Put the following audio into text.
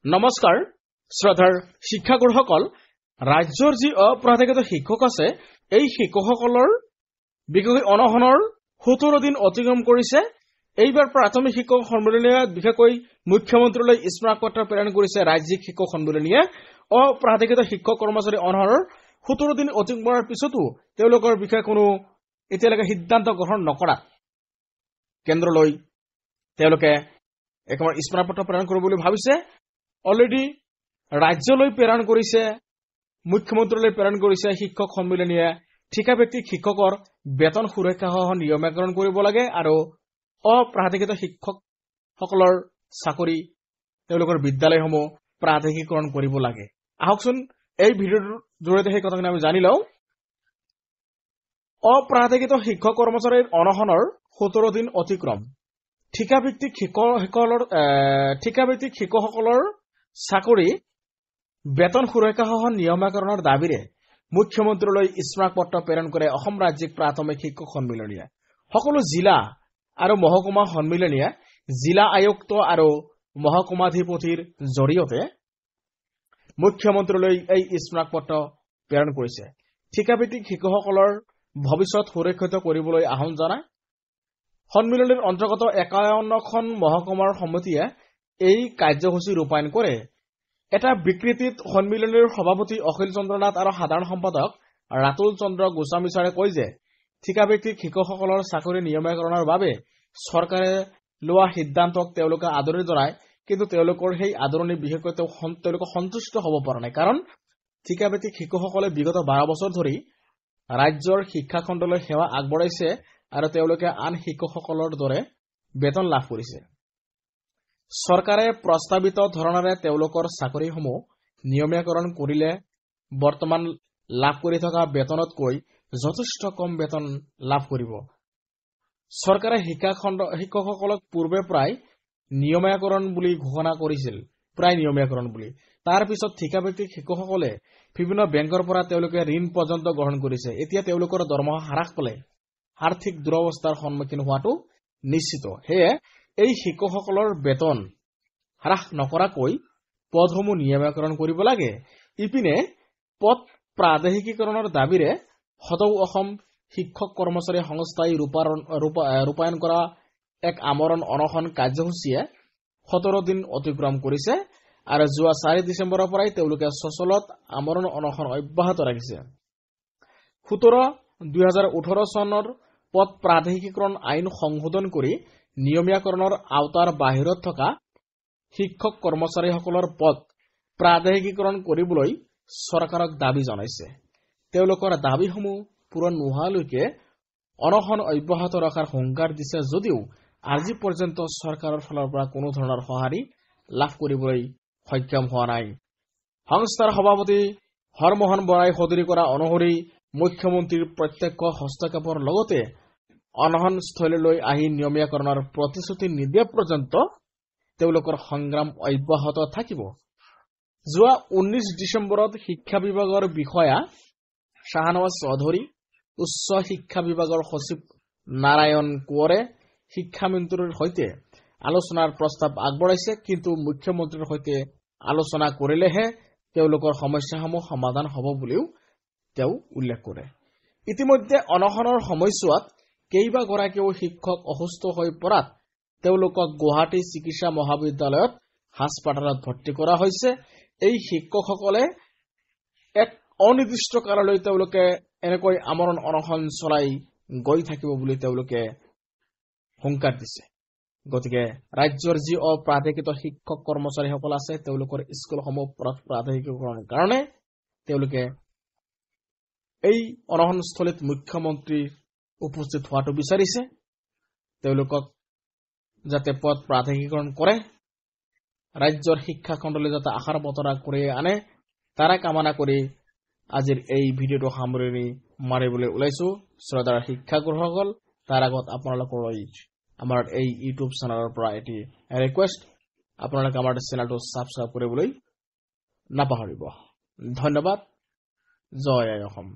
নমস্কাৰ শ্ৰদ্ধাৰ শিক্ষাগুৰুসকল ৰাজ্যৰ যি অপ্ৰাধিকৃত শিক্ষক আছে এই শিক্ষকসকলৰ বিশেষকৈ অনশনৰ 17 দিন অতিক্ৰম কৰিছে। এইবাৰ প্ৰাথমিক শিক্ষক সন্মিলনীয়ে বিশেষকৈ মুখ্যমন্ত্ৰীলৈ স্মাৰকপত্ৰ প্ৰেৰণ কৰিছে। ৰাজ্যিক শিক্ষক সন্মিলনীয়ে অপ্ৰাধিকৃত শিক্ষক কৰ্মচাৰী অনশনৰ 17 দিন অতিক্ৰম কৰাৰ পিছতো তেওঁলোকৰ বিষয়ে কোনো এতিয়ালৈকে সিদ্ধান্ত গ্ৰহণ নকৰা কেন্দ্ৰলৈ তেওঁলোকে একেবাৰে স্মাৰকপত্ৰ প্ৰেৰণ কৰিব বুলি ভাবিছে। অলৰেডি ৰাজ্যলৈ প্ৰেৰণ কৰিছে, মুখ্যমন্ত্ৰীলৈ প্ৰেৰণ কৰিছে। শিক্ষক সন্মিলনীয়ে ঠিকাভিত্তিক শিক্ষকৰ বেতন সুৰক্ষা সহ নিয়মীকৰণ কৰিব লাগে আৰু অপ্ৰাধিকৃত শিক্ষকসকলৰ চাকৰি তেওঁলোকৰ বিদ্যালয়সমূহ প্ৰাধিকৰণ কৰিব লাগে। আহকচোন এই ভিডিঅ'ৰ জৰিয়তে সেই কথাখিনি আমি জানি লওঁ। অপ্ৰাধিকৃত শিক্ষক কৰ্মচাৰীৰ অনশনৰ 17 দিন অতিক্ৰম। ঠিকাভিত্তিক শিক্ষকসকলৰ চাকৰি বেতন সুৰক্ষা সহ নিয়মীকৰণৰ দাবীৰে মুখ্যমন্ত্ৰীলৈ স্মাৰকপত্ৰ প্ৰেৰণ কৰে অসম ৰাজ্যিক প্ৰাথমিক শিক্ষক সন্মিলনীয়ে। সকলো জিলা আৰু মহকুমা সন্মিলনীয়ে জিলা আয়ুক্ত আৰু মহকুমাধিপতিৰ জৰিয়তে মুখ্যমন্ত্ৰীলৈ এই স্মাৰকপত্ৰ প্ৰেৰণ কৰিছে। ঠিকাভিত্তিক শিক্ষকসকলৰ ভৱিষ্যত সুৰক্ষিত কৰিবলৈ আহ্বান জনায়। সন্মিলনীৰ অন্তৰ্গত 51খন মহকুমাৰ সমিতিয়ে এই কাৰ্যসূচী ৰূপায়ণ কৰে। এটা বিবৃতিত সন্মিলনীৰ সভাপতি অখিল চন্দ্ৰ নাথ আৰু সাধাৰণ সম্পাদক ৰাতুল চন্দ্ৰ গোস্বামীচাৰে কয় যে ঠিকাভিত্তিক শিক্ষকসকলৰ চাকৰি নিয়মীকৰণৰ বাবে চৰকাৰে লোৱা সিদ্ধান্তক তেওঁলোকে আদৰণি জনায়, কিন্তু তেওঁলোকৰ সেই আদৰণি বিশেষকৈ তেওঁলোকে সন্তুষ্ট হ'ব পৰা নাই। কাৰণ ঠিকাভিত্তিক শিক্ষকসকলে বিগত 12 বছৰ ধৰি ৰাজ্যৰ শিক্ষাখণ্ডলৈ সেৱা আগবঢ়াইছে আৰু তেওঁলোকে আন শিক্ষকসকলৰ দৰে বেতন লাভ কৰিছে। চৰকাৰে প্ৰস্তাৱিত ধৰণেৰে তেওঁলোকৰ চাকৰিসমূহ নিয়মীকৰণ কৰিলে বৰ্তমান লাভ কৰি থকা বেতনতকৈ যথেষ্ট কম বেতন লাভ কৰিব। চৰকাৰে শিক্ষকসকলক পূৰ্বে প্ৰায় নিয়মীকৰণ বুলি ঘোষণা কৰিছিল, তাৰ পিছত ঠিকাভিত্তিক শিক্ষকসকলে বিভিন্ন বেংকৰ পৰা তেওঁলোকে ঋণ পৰ্যন্ত গ্ৰহণ কৰিছে। এতিয়া তেওঁলোকৰ দৰমহা হ্ৰাস পালে আৰ্থিক দুৰৱস্থাৰ সন্মুখীন হোৱাটো নিশ্চিত। সেয়ে এই শিক্ষকসকলৰ বেতন হ্ৰাস নকৰাকৈ পদসমূহ নিয়মীকৰণ কৰিব লাগে। ইপিনে পদ প্ৰাদেশিকীকৰণৰ দাবীৰে সদৌ অসম শিক্ষক কৰ্মচাৰী সংস্থাই ৰূপায়ণ কৰা এক আমৰণ অনশন কাৰ্যসূচীয়ে 17 দিন অতিক্ৰম কৰিছে আৰু যোৱা 4 ডিচেম্বৰৰ পৰাই তেওঁলোকে সচলত আমৰণ অনশন অব্যাহত ৰাখিছে। 17/2018 চনৰ পদ প্ৰাদেশিকীকৰণ আইন সংশোধন কৰি নিয়মীকৰণৰ আওতাৰ বাহিৰত থকা শিক্ষক কৰ্মচাৰীসকলৰ পদ প্ৰাদেশিকীকৰণ কৰিবলৈ চৰকাৰক দাবী জনাইছে। তেওঁলোকৰ দাবীসমূহ পূৰণ নোহোৱালৈকে অনশন অব্যাহত ৰখাৰ হুংকাৰ দিছে যদিও আজি পৰ্যন্ত চৰকাৰৰ ফালৰ পৰা কোনো ধৰণৰ সঁহাৰি লাভ কৰিবলৈ সক্ষম হোৱা নাই। সংস্থাৰ সভাপতি হৰমোহন বৰাই সদৰি কৰা অনুসৰি মুখ্যমন্ত্ৰীৰ প্ৰত্যক্ষ হস্তক্ষেপৰ লগতে অনশনস্থলীলৈ আহি নিয়মীকৰণৰ প্ৰতিশ্ৰুতি নিদিয়া পৰ্যন্ত তেওঁলোকৰ সংগ্ৰাম অব্যাহত থাকিব। যোৱা 19 ডিচেম্বৰত শিক্ষা বিভাগৰ বিষয়া শাহনৱাজ চৌধুৰী, উচ্চ শিক্ষা বিভাগৰ সচিব নাৰায়ণ কোঁৱৰে শিক্ষামন্ত্ৰীৰ সৈতে আলোচনাৰ প্ৰস্তাৱ আগবঢ়াইছে, কিন্তু মুখ্যমন্ত্ৰীৰ সৈতে আলোচনা কৰিলেহে তেওঁলোকৰ সমস্যাসমূহ সমাধান হ'ব বুলিও তেওঁ উল্লেখ কৰে। ইতিমধ্যে অনশনৰ সময়ছোৱাত কেইবাগৰাকীও শিক্ষক অসুস্থ হৈ পৰাত তেওঁলোকক গুৱাহাটী চিকিৎসা মহাবিদ্যালয়ত হাস্পতালত ভৰ্তি কৰা হৈছে। এই শিক্ষকসকলে এক অনিৰ্দিষ্ট কাললৈ তেওঁলোকে এনেকৈ আমৰণ অনশন চলাই গৈ থাকিব বুলি তেওঁলোকে হুংকাৰ দিছে। গতিকে ৰাজ্যৰ যি অপ্ৰাধিকৃত শিক্ষক কৰ্মচাৰীসকল আছে তেওঁলোকৰ স্কুলসমূহ প্ৰাধিকৰণৰ কাৰণে তেওঁলোকে এই অনশনস্থলীত মুখ্যমন্ত্ৰী উপস্থিত হোৱাটো বিচাৰিছে। তেওঁলোকক যাতে পদ প্ৰাধিকৰণ কৰে, ৰাজ্যৰ শিক্ষাখণ্ডলৈ যাতে আশাৰ বতৰা কৰি আনে, তাৰে কামনা কৰি আজিৰ এই ভিডিঅ'টো সামৰণি মাৰিবলৈ ওলাইছো। শ্ৰদ্ধাৰ শিক্ষাগুৰুসকল, তাৰ আগত আপোনালোকলৈ আমাৰ এই ইউটিউব চেনেলৰ পৰা এটি ৰিকুৱেষ্ট, আপোনালোকে আমাৰ চেনেলটো ছাবস্ক্ৰাইব কৰিবলৈ নাপাহৰিব। ধন্যবাদ। জয় আই অসম।